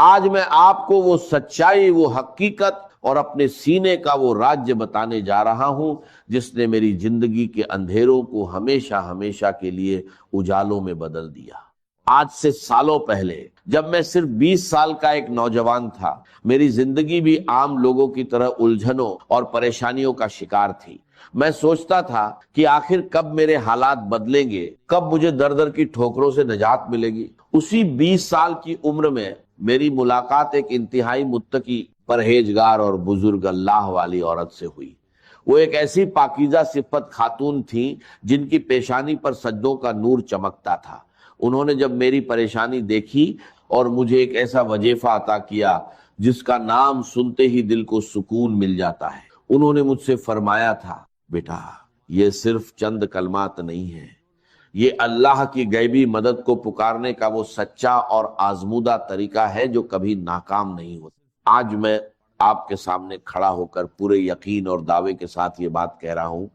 آج میں آپ کو وہ سچائی، وہ حقیقت اور اپنے سینے کا وہ راج بتانے جا رہا ہوں جس نے میری زندگی کے اندھیروں کو ہمیشہ ہمیشہ کے لیے اجالوں میں بدل دیا۔ آج سے سالوں پہلے جب میں صرف 20 سال کا ایک نوجوان تھا، میری زندگی بھی عام لوگوں کی طرح الجھنوں اور پریشانیوں کا شکار تھی۔ میں سوچتا تھا کہ آخر کب میرے حالات بدلیں گے، کب مجھے در در کی ٹھوکروں سے نجات ملے گی۔ اسی 20 سال کی عمر میں میری ملاقات ایک انتہائی متقی، پرہیزگار اور بزرگ اللہ والی عورت سے ہوئی۔ وہ ایک ایسی پاکیزہ صفت خاتون تھیں جن کی پیشانی پر سجدوں کا نور چمکتا تھا۔ انہوں نے جب میری پریشانی دیکھی اور مجھے ایک ایسا وظیفہ عطا کیا جس کا نام سنتے ہی دل کو سکون مل جاتا ہے، انہوں نے مجھ سے فرمایا تھا، بیٹا یہ صرف چند کلمات نہیں ہیں، یہ اللہ کی غیبی مدد کو پکارنے کا وہ سچا اور آزمودہ طریقہ ہے جو کبھی ناکام نہیں ہوتا۔ آج میں آپ کے سامنے کھڑا ہو کر پورے یقین اور دعوے کے ساتھ یہ بات کہہ رہا ہوں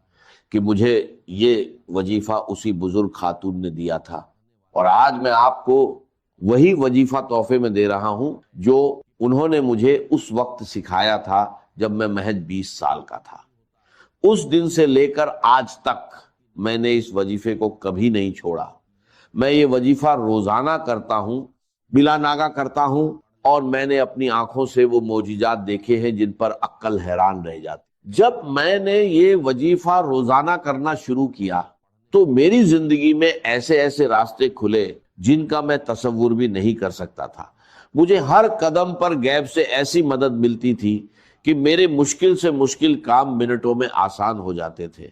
کہ مجھے یہ وظیفہ اسی بزرگ خاتون نے دیا تھا، اور آج میں آپ کو وہی وظیفہ تحفے میں دے رہا ہوں جو انہوں نے مجھے اس وقت سکھایا تھا جب میں محض 20 سال کا تھا۔ اس دن سے لے کر آج تک میں نے اس وظیفے کو کبھی نہیں چھوڑا۔ میں یہ وظیفہ روزانہ کرتا ہوں، بلا ناغہ کرتا ہوں، اور میں نے اپنی آنکھوں سے وہ معجزات دیکھے ہیں جن پر عقل حیران رہ جاتی۔ جب میں نے یہ وظیفہ روزانہ کرنا شروع کیا تو میری زندگی میں ایسے ایسے راستے کھلے جن کا میں تصور بھی نہیں کر سکتا تھا۔ مجھے ہر قدم پر غیب سے ایسی مدد ملتی تھی کہ میرے مشکل سے مشکل کام منٹوں میں آسان ہو جاتے تھے۔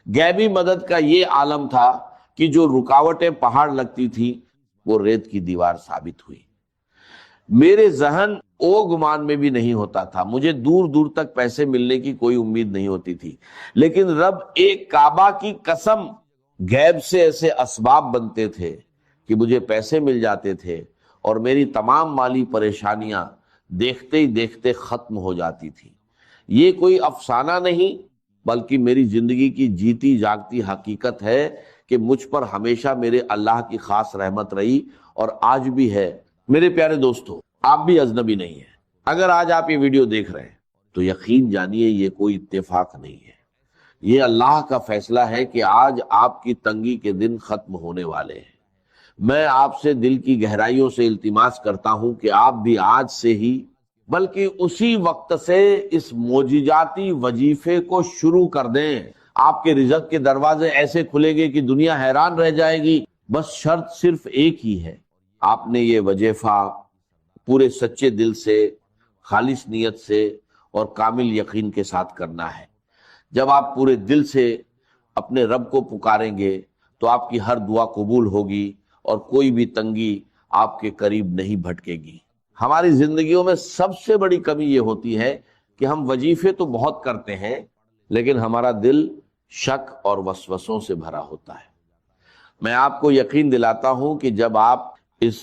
غیبی مدد کا یہ عالم تھا کہ جو رکاوٹیں پہاڑ لگتی تھی وہ ریت کی دیوار ثابت ہوئی۔ میرے ذہن او گمان میں بھی نہیں ہوتا تھا، مجھے دور دور تک پیسے ملنے کی کوئی امید نہیں ہوتی تھی، لیکن رب ایک کعبہ کی قسم غیب سے ایسے اسباب بنتے تھے کہ مجھے پیسے مل جاتے تھے اور میری تمام مالی پریشانیاں دیکھتے ہی دیکھتے ختم ہو جاتی تھی۔ یہ کوئی افسانہ نہیں بلکہ میری زندگی کی جیتی جاگتی حقیقت ہے کہ مجھ پر ہمیشہ میرے اللہ کی خاص رحمت رہی اور آج بھی ہے۔ میرے پیارے دوستو، آپ بھی اجنبی نہیں ہیں۔ اگر آج آپ یہ ویڈیو دیکھ رہے ہیں تو یقین جانیے یہ کوئی اتفاق نہیں ہے، یہ اللہ کا فیصلہ ہے کہ آج آپ کی تنگی کے دن ختم ہونے والے ہیں۔ میں آپ سے دل کی گہرائیوں سے التماس کرتا ہوں کہ آپ بھی آج سے ہی بلکہ اسی وقت سے اس معجزاتی وظیفے کو شروع کر دیں۔ آپ کے رزق کے دروازے ایسے کھلیں گے کہ دنیا حیران رہ جائے گی۔ بس شرط صرف ایک ہی ہے، آپ نے یہ وظیفہ پورے سچے دل سے، خالص نیت سے اور کامل یقین کے ساتھ کرنا ہے۔ جب آپ پورے دل سے اپنے رب کو پکاریں گے تو آپ کی ہر دعا قبول ہوگی اور کوئی بھی تنگی آپ کے قریب نہیں بھٹکے گی۔ ہماری زندگیوں میں سب سے بڑی کمی یہ ہوتی ہے کہ ہم وظیفے تو بہت کرتے ہیں لیکن ہمارا دل شک اور وسوسوں سے بھرا ہوتا ہے۔ میں آپ کو یقین دلاتا ہوں کہ جب آپ اس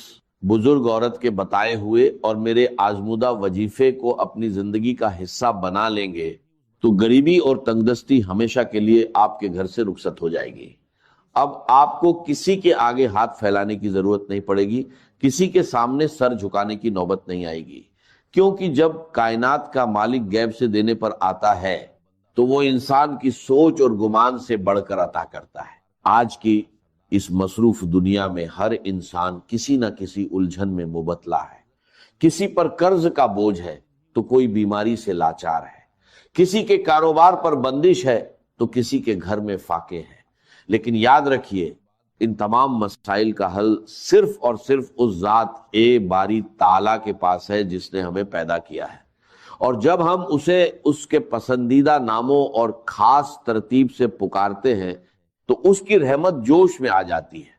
بزرگ عورت کے بتائے ہوئے اور میرے آزمودہ وظیفے کو اپنی زندگی کا حصہ بنا لیں گے تو غریبی اور تنگدستی ہمیشہ کے لیے آپ کے گھر سے رخصت ہو جائے گی۔ اب آپ کو کسی کے آگے ہاتھ پھیلانے کی ضرورت نہیں پڑے گی، کسی کے سامنے سر جھکانے کی نوبت نہیں آئے گی، کیونکہ جب کائنات کا مالک غیب سے دینے پر آتا ہے تو وہ انسان کی سوچ اور گمان سے بڑھ کر عطا کرتا ہے۔ آج کی اس مصروف دنیا میں ہر انسان کسی نہ کسی الجھن میں مبتلا ہے۔ کسی پر قرض کا بوجھ ہے تو کوئی بیماری سے لاچار ہے، کسی کے کاروبار پر بندش ہے تو کسی کے گھر میں فاقے ہے۔ لیکن یاد رکھیے، ان تمام مسائل کا حل صرف اور صرف اس ذات باری تعالیٰ کے پاس ہے جس نے ہمیں پیدا کیا ہے، اور جب ہم اسے اس کے پسندیدہ ناموں اور خاص ترتیب سے پکارتے ہیں تو اس کی رحمت جوش میں آ جاتی ہے۔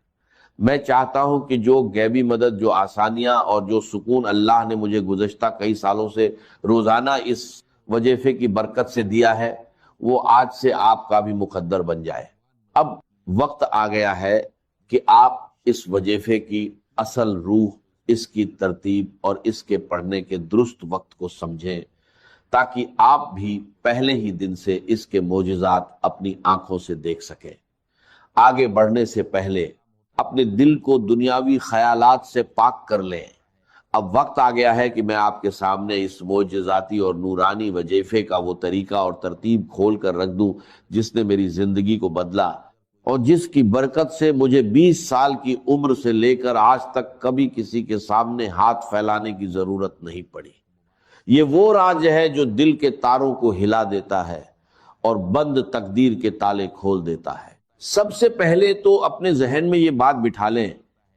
میں چاہتا ہوں کہ جو غیبی مدد، جو آسانیاں اور جو سکون اللہ نے مجھے گزشتہ کئی سالوں سے روزانہ اس وظیفے کی برکت سے دیا ہے وہ آج سے آپ کا بھی مقدر بن جائے۔ اب وقت آ گیا ہے کہ آپ اس وظیفے کی اصل روح، اس کی ترتیب اور اس کے پڑھنے کے درست وقت کو سمجھیں تاکہ آپ بھی پہلے ہی دن سے اس کے معجزات اپنی آنکھوں سے دیکھ سکیں۔ آگے بڑھنے سے پہلے اپنے دل کو دنیاوی خیالات سے پاک کر لیں، اب وقت آ گیا ہے کہ میں آپ کے سامنے اس معجزاتی اور نورانی وظیفے کا وہ طریقہ اور ترتیب کھول کر رکھ دوں جس نے میری زندگی کو بدلا، اور جس کی برکت سے مجھے 20 سال کی عمر سے لے کر آج تک کبھی کسی کے سامنے ہاتھ پھیلانے کی ضرورت نہیں پڑی۔ یہ وہ راز ہے جو دل کے تاروں کو ہلا دیتا ہے اور بند تقدیر کے تالے کھول دیتا ہے۔ سب سے پہلے تو اپنے ذہن میں یہ بات بٹھا لیں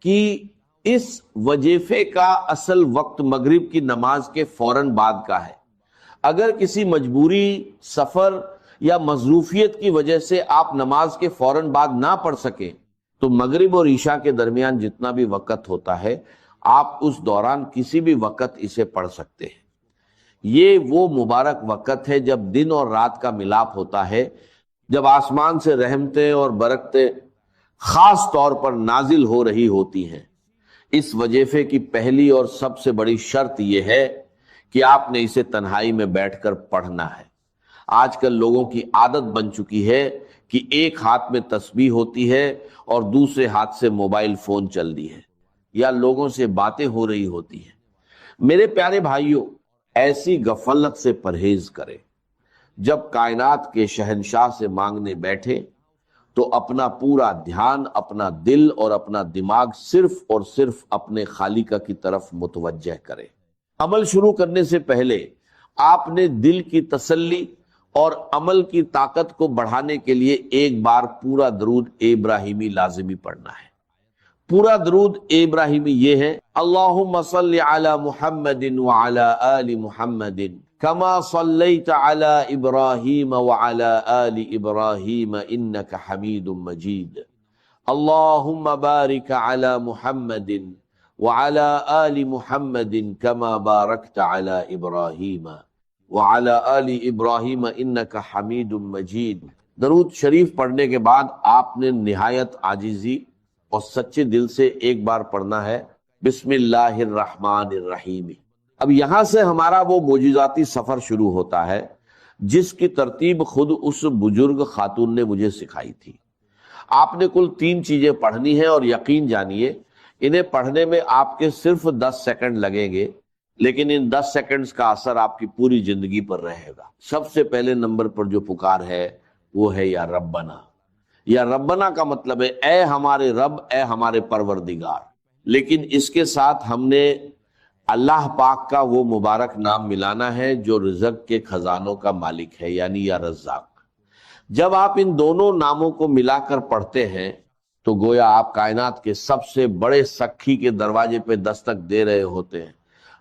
کہ اس وظیفے کا اصل وقت مغرب کی نماز کے فوراً بعد کا ہے۔ اگر کسی مجبوری، سفر یا مصروفیت کی وجہ سے آپ نماز کے فوراً بعد نہ پڑھ سکیں تو مغرب اور عشاء کے درمیان جتنا بھی وقت ہوتا ہے آپ اس دوران کسی بھی وقت اسے پڑھ سکتے ہیں۔ یہ وہ مبارک وقت ہے جب دن اور رات کا ملاپ ہوتا ہے، جب آسمان سے رحمتیں اور برکتیں خاص طور پر نازل ہو رہی ہوتی ہیں۔ اس وظیفے کی پہلی اور سب سے بڑی شرط یہ ہے کہ آپ نے اسے تنہائی میں بیٹھ کر پڑھنا ہے۔ آج کل لوگوں کی عادت بن چکی ہے کہ ایک ہاتھ میں تسبیح ہوتی ہے اور دوسرے ہاتھ سے موبائل فون چل رہی ہے یا لوگوں سے باتیں ہو رہی ہوتی ہیں۔ میرے پیارے بھائیوں، ایسی غفلت سے پرہیز کریں۔ جب کائنات کے شہنشاہ سے مانگنے بیٹھے تو اپنا پورا دھیان، اپنا دل اور اپنا دماغ صرف اور صرف اپنے خالق کی طرف متوجہ کریں۔ عمل شروع کرنے سے پہلے آپ نے دل کی تسلی اور عمل کی طاقت کو بڑھانے کے لیے ایک بار پورا درود ابراہیمی لازمی پڑھنا ہے۔ پورا درود ابراہیمی یہ ہے: اللہم صلی علی محمد وعلی آل محمد کما صلیت علی ابراہیم وعلی آل ابراہیم انک حمید مجید، اللہم بارک علی محمد وعلی آل محمد کما بارکت علی ابراہیم وعلی آل ابراہیم انک حمید مجید۔ درود شریف پڑھنے کے بعد آپ نے نہایت عاجزی اور سچے دل سے ایک بار پڑھنا ہے بسم اللہ الرحمن الرحیم۔ اب یہاں سے ہمارا وہ معجزاتی سفر شروع ہوتا ہے جس کی ترتیب خود اس بزرگ خاتون نے مجھے سکھائی تھی۔ آپ نے کل 3 چیزیں پڑھنی ہیں اور یقین جانیے انہیں پڑھنے میں آپ کے صرف 10 سیکنڈ لگیں گے، لیکن ان 10 سیکنڈز کا اثر آپ کی پوری زندگی پر رہے گا۔ سب سے پہلے نمبر پر جو پکار ہے وہ ہے یا ربنا۔ یا ربنا کا مطلب ہے اے ہمارے رب، اے ہمارے پروردگار، لیکن اس کے ساتھ ہم نے اللہ پاک کا وہ مبارک نام ملانا ہے جو رزق کے خزانوں کا مالک ہے، یعنی یا رزاق۔ جب آپ ان دونوں ناموں کو ملا کر پڑھتے ہیں تو گویا آپ کائنات کے سب سے بڑے سخی کے دروازے پہ دستک دے رہے ہوتے ہیں۔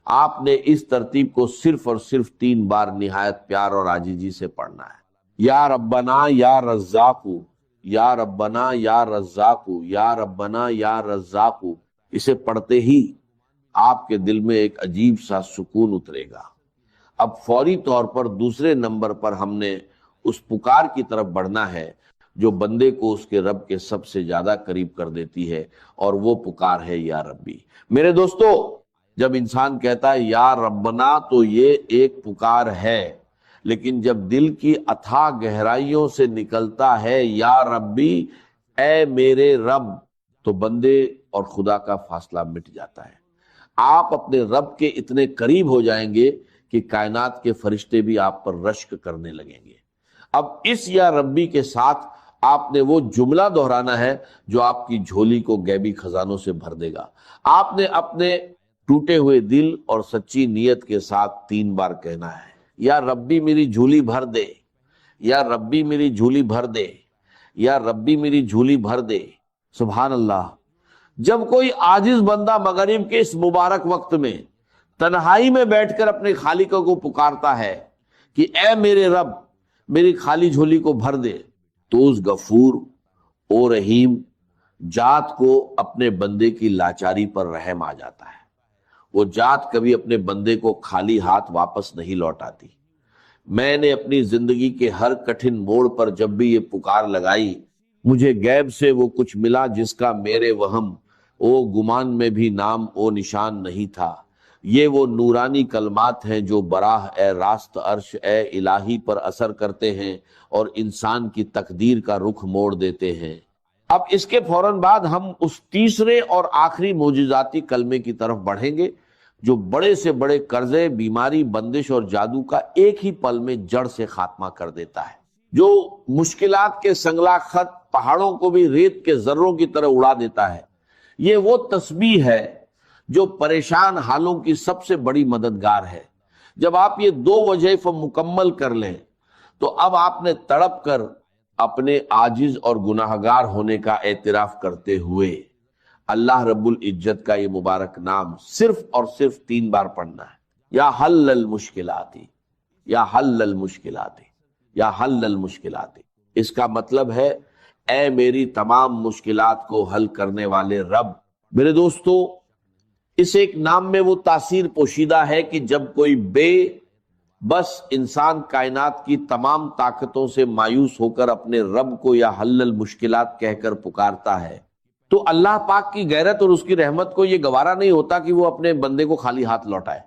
آپ نے اس ترتیب کو صرف اور صرف 3 بار نہایت پیار اور عاجزی سے پڑھنا ہے۔ یا ربنا یا رزاق، یا ربنا یا رزاق، یا ربنا یا رزاق۔ اسے پڑھتے ہی آپ کے دل میں ایک عجیب سا سکون اترے گا۔ اب فوری طور پر دوسرے نمبر پر ہم نے اس پکار کی طرف بڑھنا ہے جو بندے کو اس کے رب کے سب سے زیادہ قریب کر دیتی ہے، اور وہ پکار ہے یا ربی۔ میرے دوستو، جب انسان کہتا ہے یا ربنا تو یہ ایک پکار ہے، لیکن جب دل کی اتھاہ گہرائیوں سے نکلتا ہے یا ربی، اے میرے رب، تو بندے اور خدا کا فاصلہ مٹ جاتا ہے۔ آپ اپنے رب کے اتنے قریب ہو جائیں گے کہ کائنات کے فرشتے بھی آپ پر رشک کرنے لگیں گے۔ اب اس یا ربی کے ساتھ آپ نے وہ جملہ دہرانا ہے جو آپ کی جھولی کو غیبی خزانوں سے بھر دے گا۔ آپ نے اپنے ٹوٹے ہوئے دل اور سچی نیت کے ساتھ 3 بار کہنا ہے: یا ربی میری جھولی بھر دے، یا ربی میری جھولی بھر دے، یا ربی میری جھولی بھر دے۔ سبحان اللہ۔ جب کوئی عاجز بندہ مغرب کے اس مبارک وقت میں تنہائی میں بیٹھ کر اپنے خالق کو پکارتا ہے کہ اے میرے رب میری خالی جھولی کو بھر دے، تو اس غفور او رحیم ذات کو اپنے بندے کی لاچاری پر رحم آ جاتا ہے۔ وہ ذات کبھی اپنے بندے کو خالی ہاتھ واپس نہیں لوٹاتی۔ میں نے اپنی زندگی کے ہر کٹھن موڑ پر جب بھی یہ پکار لگائی، مجھے غیب سے وہ کچھ ملا جس کا میرے وہم او گمان میں بھی نام او نشان نہیں تھا۔ یہ وہ نورانی کلمات ہیں جو براہ اے راست عرش اے الہی پر اثر کرتے ہیں اور انسان کی تقدیر کا رخ موڑ دیتے ہیں۔ اب اس کے فوراً بعد ہم اس تیسرے اور آخری معجزاتی کلمے کی طرف بڑھیں گے جو بڑے سے بڑے قرضے، بیماری، بندش اور جادو کا ایک ہی پل میں جڑ سے خاتمہ کر دیتا ہے، جو مشکلات کے سنگلا خط پہاڑوں کو بھی ریت کے ذروں کی طرح اڑا دیتا ہے۔ یہ وہ تسبیح ہے جو پریشان حالوں کی سب سے بڑی مددگار ہے۔ جب آپ یہ دو وظائف مکمل کر لیں تو اب آپ نے تڑپ کر اپنے عاجز اور گناہگار ہونے کا اعتراف کرتے ہوئے اللہ رب العزت کا یہ مبارک نام صرف اور صرف 3 بار پڑھنا ہے۔ یا حل المشکلات، یا حل المشکلات، یا حل المشکلات۔ اس کا مطلب ہے اے میری تمام مشکلات کو حل کرنے والے رب۔ میرے دوستو، اس ایک نام میں وہ تاثیر پوشیدہ ہے کہ جب کوئی بے بس انسان کائنات کی تمام طاقتوں سے مایوس ہو کر اپنے رب کو یا حل المشکلات کہہ کر پکارتا ہے تو اللہ پاک کی غیرت اور اس کی رحمت کو یہ گوارا نہیں ہوتا کہ وہ اپنے بندے کو خالی ہاتھ لوٹائے۔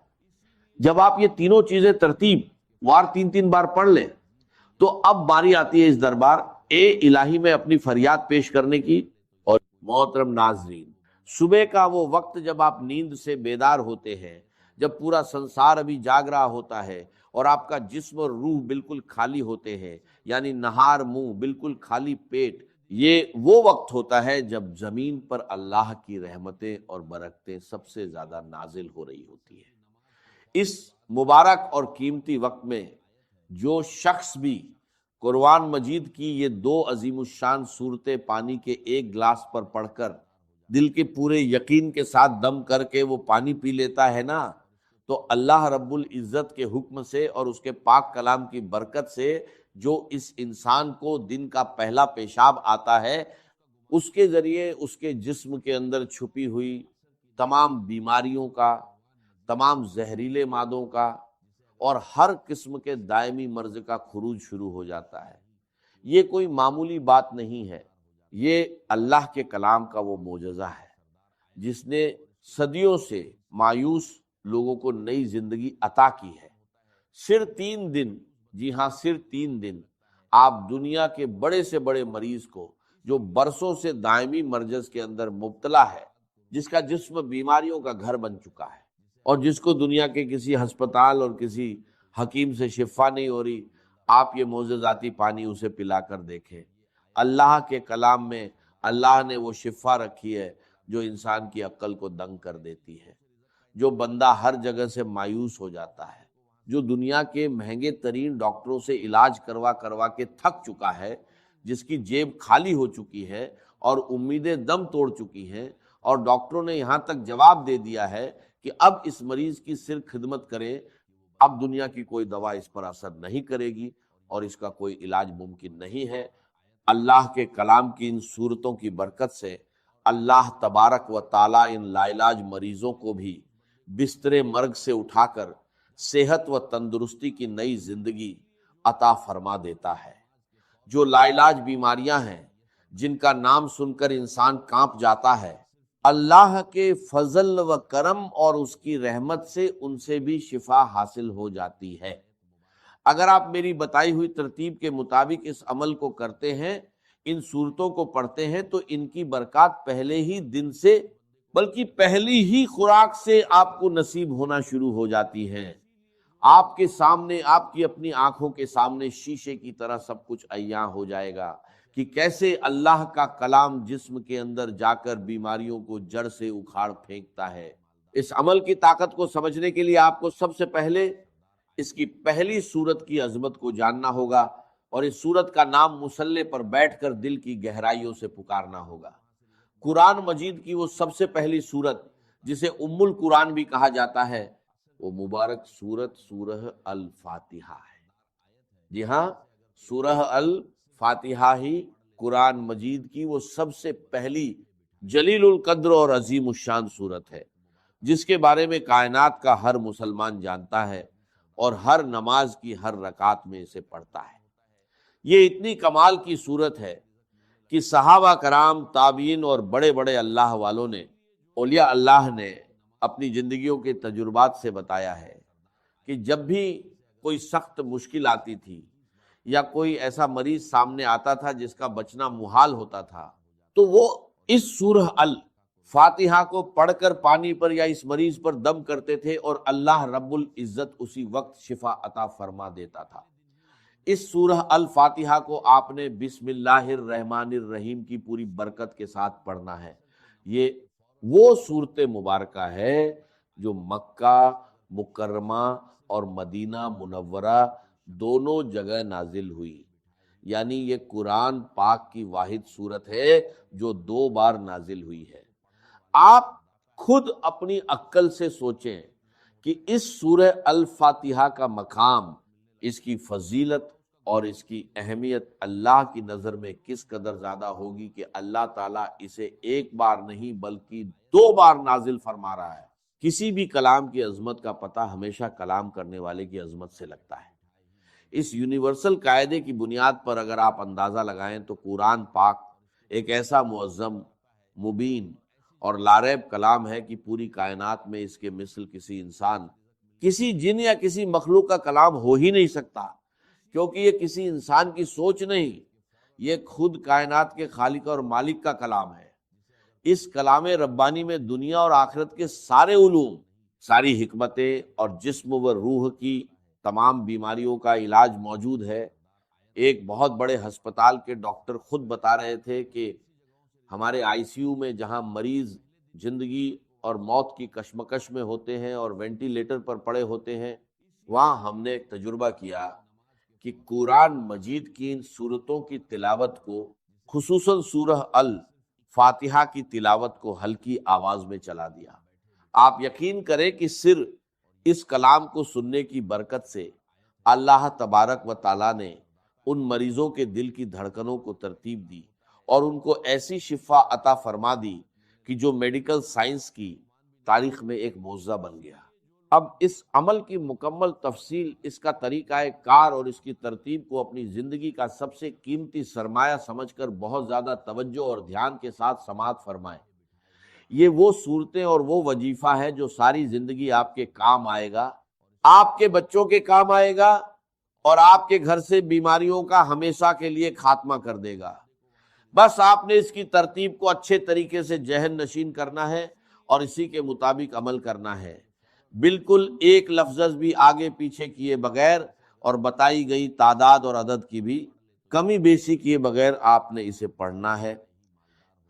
جب آپ یہ تینوں چیزیں ترتیب وار 3 بار پڑھ لیں تو اب باری آتی ہے اس دربار اے الہی میں اپنی فریاد پیش کرنے کی۔ اور محترم ناظرین، صبح کا وہ وقت جب آپ نیند سے بیدار ہوتے ہیں، جب پورا سنسار ابھی جاگ رہا ہوتا ہے اور آپ کا جسم اور روح بالکل خالی ہوتے ہیں، یعنی نہار منہ بالکل خالی پیٹ، یہ وہ وقت ہوتا ہے جب زمین پر اللہ کی رحمتیں اور برکتیں سب سے زیادہ نازل ہو رہی ہوتی ہیں۔ اس مبارک اور قیمتی وقت میں جو شخص بھی قرآن مجید کی یہ 2 عظیم الشان صورتیں پانی کے ایک گلاس پر پڑھ کر دل کے پورے یقین کے ساتھ دم کر کے وہ پانی پی لیتا ہے نا، تو اللہ رب العزت کے حکم سے اور اس کے پاک کلام کی برکت سے جو اس انسان کو دن کا پہلا پیشاب آتا ہے، اس کے ذریعے اس کے جسم کے اندر چھپی ہوئی تمام بیماریوں کا، تمام زہریلے مادوں کا اور ہر قسم کے دائمی مرض کا خروج شروع ہو جاتا ہے۔ یہ کوئی معمولی بات نہیں ہے، یہ اللہ کے کلام کا وہ معجزہ ہے جس نے صدیوں سے مایوس لوگوں کو نئی زندگی عطا کی ہے۔ صرف 3 دن، جی ہاں صرف 3 دن آپ دنیا کے بڑے سے بڑے مریض کو جو برسوں سے دائمی مرض کے اندر مبتلا ہے، جس کا جسم بیماریوں کا گھر بن چکا ہے اور جس کو دنیا کے کسی ہسپتال اور کسی حکیم سے شفا نہیں ہو رہی، آپ یہ معجزاتی پانی اسے پلا کر دیکھیں۔ اللہ کے کلام میں اللہ نے وہ شفا رکھی ہے جو انسان کی عقل کو دنگ کر دیتی ہے۔ جو بندہ ہر جگہ سے مایوس ہو جاتا ہے، جو دنیا کے مہنگے ترین ڈاکٹروں سے علاج کروا کے تھک چکا ہے، جس کی جیب خالی ہو چکی ہے اور امیدیں دم توڑ چکی ہیں، اور ڈاکٹروں نے یہاں تک جواب دے دیا ہے کہ اب اس مریض کی صرف خدمت کریں، اب دنیا کی کوئی دوا اس پر اثر نہیں کرے گی اور اس کا کوئی علاج ممکن نہیں ہے، اللہ کے کلام کی ان صورتوں کی برکت سے اللہ تبارک و تعالیٰ ان لا علاج مریضوں کو بھی بستر مرگ سے اٹھا کر صحت و تندرستی کی نئی زندگی عطا فرما دیتا ہے۔ جو لا علاج بیماریاں ہیں، جن کا نام سن کر انسان کانپ جاتا ہے، اللہ کے فضل و کرم اور اس کی رحمت سے ان سے بھی شفا حاصل ہو جاتی ہے۔ اگر آپ میری بتائی ہوئی ترتیب کے مطابق اس عمل کو کرتے ہیں، ان صورتوں کو پڑھتے ہیں، تو ان کی برکات پہلے ہی دن سے بلکہ پہلی ہی خوراک سے آپ کو نصیب ہونا شروع ہو جاتی ہیں۔ آپ کے سامنے، آپ کی اپنی آنکھوں کے سامنے شیشے کی طرح سب کچھ عیاں ہو جائے گا کہ کیسے اللہ کا کلام جسم کے اندر جا کر بیماریوں کو جڑ سے اکھاڑ پھینکتا ہے۔ اس عمل کی طاقت کو سمجھنے کے لیے آپ کو سب سے پہلے اس کی پہلی صورت کی عظمت کو جاننا ہوگا، اور اس صورت کا نام مصلے پر بیٹھ کر دل کی گہرائیوں سے پکارنا ہوگا۔ قرآن مجید کی وہ سب سے پہلی صورت جسے ام القرآن بھی کہا جاتا ہے، وہ مبارک صورت سورہ الفاتحہ ہے۔ جی ہاں، سورہ الفاتحہ ہی قرآن مجید کی وہ سب سے پہلی جلیل القدر اور عظیم الشان صورت ہے، جس کے بارے میں کائنات کا ہر مسلمان جانتا ہے اور ہر نماز کی ہر رکعت میں اسے پڑھتا ہے۔ یہ اتنی کمال کی صورت ہے کہ صحابہ کرام، تابعین اور بڑے بڑے اللہ والوں نے، اولیاء اللہ نے اپنی زندگیوں کے تجربات سے بتایا ہے کہ جب بھی کوئی سخت مشکل آتی تھی یا کوئی ایسا مریض سامنے آتا تھا جس کا بچنا محال ہوتا تھا، تو وہ اس سورہ فاتحہ کو پڑھ کر پانی پر یا اس مریض پر دم کرتے تھے اور اللہ رب العزت اسی وقت شفا عطا فرما دیتا تھا۔ اس سورہ الفاتحہ کو آپ نے بسم اللہ الرحمن الرحیم کی پوری برکت کے ساتھ پڑھنا ہے۔ یہ وہ صورت مبارکہ ہے جو مکہ مکرمہ اور مدینہ منورہ دونوں جگہ نازل ہوئی، یعنی یہ قرآن پاک کی واحد صورت ہے جو 2 بار نازل ہوئی ہے۔ آپ خود اپنی عقل سے سوچیں کہ اس سورہ الفاتحہ کا مقام، اس کی فضیلت اور اس کی اہمیت اللہ کی نظر میں کس قدر زیادہ ہوگی کہ اللہ تعالیٰ اسے 1 بار نہیں بلکہ 2 بار نازل فرما رہا ہے۔ کسی بھی کلام کی عظمت کا پتہ ہمیشہ کلام کرنے والے کی عظمت سے لگتا ہے۔ اس یونیورسل قاعدے کی بنیاد پر اگر آپ اندازہ لگائیں تو قرآن پاک ایک ایسا معظم، مبین اور لاریب کلام ہے کہ پوری کائنات میں اس کے مثل کسی انسان، کسی جن یا کسی مخلوق کا کلام ہو ہی نہیں سکتا، کیونکہ یہ کسی انسان کی سوچ نہیں، یہ خود کائنات کے خالق اور مالک کا کلام ہے۔ اس کلام ربانی میں دنیا اور آخرت کے سارے علوم، ساری حکمتیں اور جسم و روح کی تمام بیماریوں کا علاج موجود ہے۔ ایک بہت بڑے ہسپتال کے ڈاکٹر خود بتا رہے تھے کہ ہمارے آئی سی یو میں جہاں مریض زندگی اور موت کی کشمکش میں ہوتے ہیں اور وینٹیلیٹر پر پڑے ہوتے ہیں، وہاں ہم نے ایک تجربہ کیا کہ قرآن مجید کی ان صورتوں کی تلاوت کو، خصوصاً سورہ الفاتحہ کی تلاوت کو ہلکی آواز میں چلا دیا۔ آپ یقین کریں کہ صرف اس کلام کو سننے کی برکت سے اللہ تبارک و تعالیٰ نے ان مریضوں کے دل کی دھڑکنوں کو ترتیب دی اور ان کو ایسی شفا عطا فرما دی کہ جو میڈیکل سائنس کی تاریخ میں ایک معجزہ بن گیا۔ اب اس عمل کی مکمل تفصیل، اس کا طریقہ کار اور اس کی ترتیب کو اپنی زندگی کا سب سے قیمتی سرمایہ سمجھ کر بہت زیادہ توجہ اور دھیان کے ساتھ سماعت فرمائیں۔ یہ وہ صورتیں اور وہ وظیفہ ہے جو ساری زندگی آپ کے کام آئے گا، آپ کے بچوں کے کام آئے گا اور آپ کے گھر سے بیماریوں کا ہمیشہ کے لیے خاتمہ کر دے گا۔ بس آپ نے اس کی ترتیب کو اچھے طریقے سے ذہن نشین کرنا ہے اور اسی کے مطابق عمل کرنا ہے، بالکل ایک لفظ بھی آگے پیچھے کیے بغیر اور بتائی گئی تعداد اور عدد کی بھی کمی بیشی کیے بغیر آپ نے اسے پڑھنا ہے،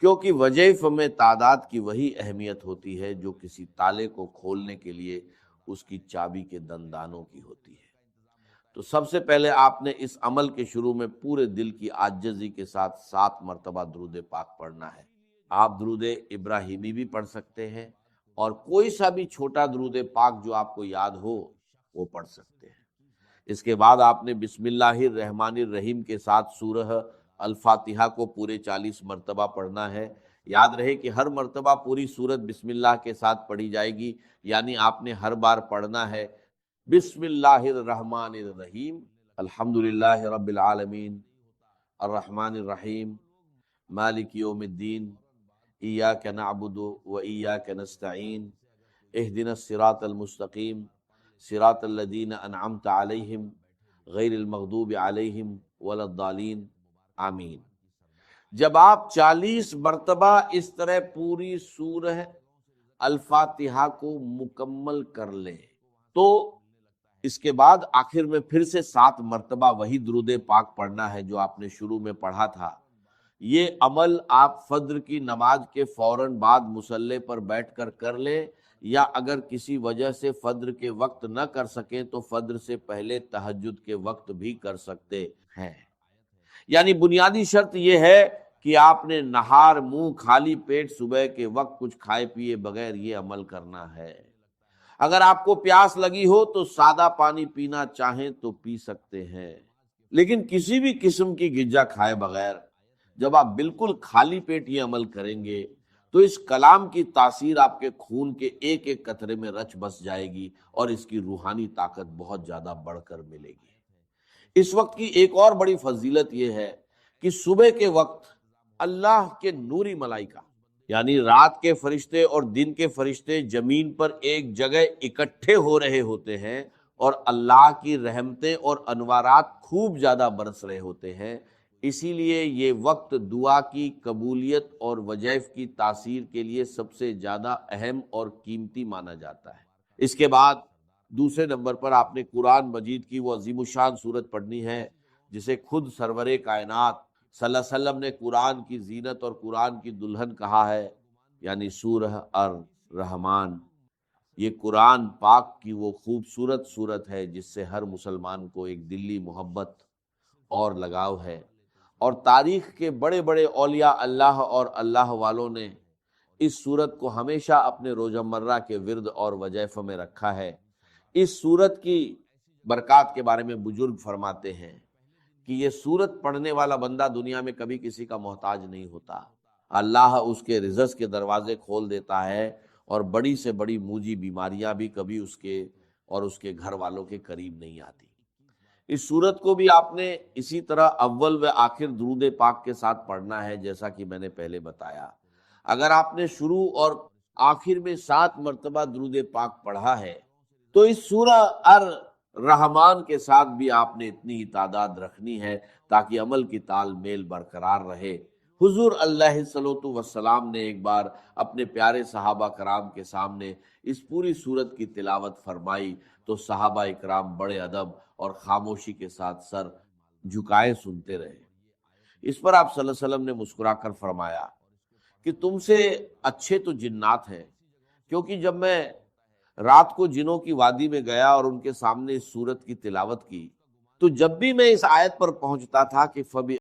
کیونکہ وظیفے میں تعداد کی وہی اہمیت ہوتی ہے جو کسی تالے کو کھولنے کے لیے اس کی چابی کے دندانوں کی ہوتی ہے۔ تو سب سے پہلے آپ نے اس عمل کے شروع میں پورے دل کی عاجزی کے ساتھ 7 مرتبہ درود پاک پڑھنا ہے۔ آپ درود ابراہیمی بھی پڑھ سکتے ہیں اور کوئی سا بھی چھوٹا درود پاک جو آپ کو یاد ہو وہ پڑھ سکتے ہیں۔ اس کے بعد آپ نے بسم اللہ الرحمن الرحیم کے ساتھ سورہ الفاتحہ کو پورے 40 مرتبہ پڑھنا ہے۔ یاد رہے کہ ہر مرتبہ پوری سورت بسم اللہ کے ساتھ پڑھی جائے گی، یعنی آپ نے ہر بار پڑھنا ہے بسم اللہ الرحمن الرحیم، الحمدللہ رب العالمین، الرحمن الرحیم، مالک یوم الدین، ایاک نعبد و ایاک نستعین، اہدنا الصراط المستقیم، صراط الذین انعمت علیہم غیر المغضوب علیہم ولا الضالین، آمین۔ جب آپ 40 مرتبہ اس طرح پوری سورہ الفاتحہ کو مکمل کر لیں تو اس کے بعد آخر میں پھر سے 7 مرتبہ وہی درود پاک پڑھنا ہے جو آپ نے شروع میں پڑھا تھا۔ یہ عمل آپ فجر کی نماز کے فوراً بعد مصلی پر بیٹھ کر لیں، یا اگر کسی وجہ سے فجر کے وقت نہ کر سکیں تو فجر سے پہلے تہجد کے وقت بھی کر سکتے ہیں۔ یعنی بنیادی شرط یہ ہے کہ آپ نے نہار منہ خالی پیٹ صبح کے وقت کچھ کھائے پیے بغیر یہ عمل کرنا ہے۔ اگر آپ کو پیاس لگی ہو تو سادہ پانی پینا چاہیں تو پی سکتے ہیں، لیکن کسی بھی قسم کی غذا کھائے بغیر جب آپ بالکل خالی پیٹ یہ عمل کریں گے تو اس کلام کی تاثیر آپ کے خون کے ایک ایک قطرے میں رچ بس جائے گی اور اس کی روحانی طاقت بہت زیادہ بڑھ کر ملے گی۔ اس وقت کی ایک اور بڑی فضیلت یہ ہے کہ صبح کے وقت اللہ کے نوری ملائکہ، یعنی رات کے فرشتے اور دن کے فرشتے زمین پر ایک جگہ اکٹھے ہو رہے ہوتے ہیں اور اللہ کی رحمتیں اور انوارات خوب زیادہ برس رہے ہوتے ہیں۔ اسی لیے یہ وقت دعا کی قبولیت اور وظائف کی تاثیر کے لیے سب سے زیادہ اہم اور قیمتی مانا جاتا ہے۔ اس کے بعد دوسرے نمبر پر آپ نے قرآن مجید کی وہ عظیم الشان صورت پڑھنی ہے جسے خود سرور کائنات صلی اللہ علیہ وسلم نے قرآن کی زینت اور قرآن کی دلہن کہا ہے، یعنی سورہ الرحمن۔ یہ قرآن پاک کی وہ خوبصورت صورت ہے جس سے ہر مسلمان کو ایک دلی محبت اور لگاؤ ہے، اور تاریخ کے بڑے بڑے اولیاء اللہ اور اللہ والوں نے اس صورت کو ہمیشہ اپنے روزمرہ کے ورد اور وظائف میں رکھا ہے۔ اس صورت کی برکات کے بارے میں بزرگ فرماتے ہیں کہ یہ صورت پڑھنے والا بندہ دنیا میں کبھی کسی کا محتاج نہیں ہوتا، اللہ اس کے رزق کے دروازے کھول دیتا ہے، اور بڑی سے بڑی موجی بیماریاں بھی کبھی اس کے اور اس کے گھر والوں کے قریب نہیں آتی۔ اس صورت کو بھی آپ نے اسی طرح اول و آخر درود پاک کے ساتھ پڑھنا ہے، جیسا کہ میں نے پہلے بتایا۔ اگر آپ نے شروع اور آخر میں 7 مرتبہ درود پاک پڑھا ہے تو اس سورہ الرحمن کے ساتھ بھی آپ نے اتنی ہی تعداد رکھنی ہے تاکہ عمل کی تال میل برقرار رہے۔ حضور علیہ الصلوۃ والسلام نے ایک بار اپنے پیارے صحابہ کرام کے سامنے اس پوری سورت کی تلاوت فرمائی تو صحابہ اکرام بڑے ادب اور خاموشی کے ساتھ سر جھکائے سنتے رہے۔ اس پر آپ صلی اللہ علیہ وسلم نے مسکرا کر فرمایا کہ تم سے اچھے تو جنات ہیں، کیونکہ جب میں رات کو جنوں کی وادی میں گیا اور ان کے سامنے اس سورت کی تلاوت کی تو جب بھی میں اس آیت پر پہنچتا تھا کہ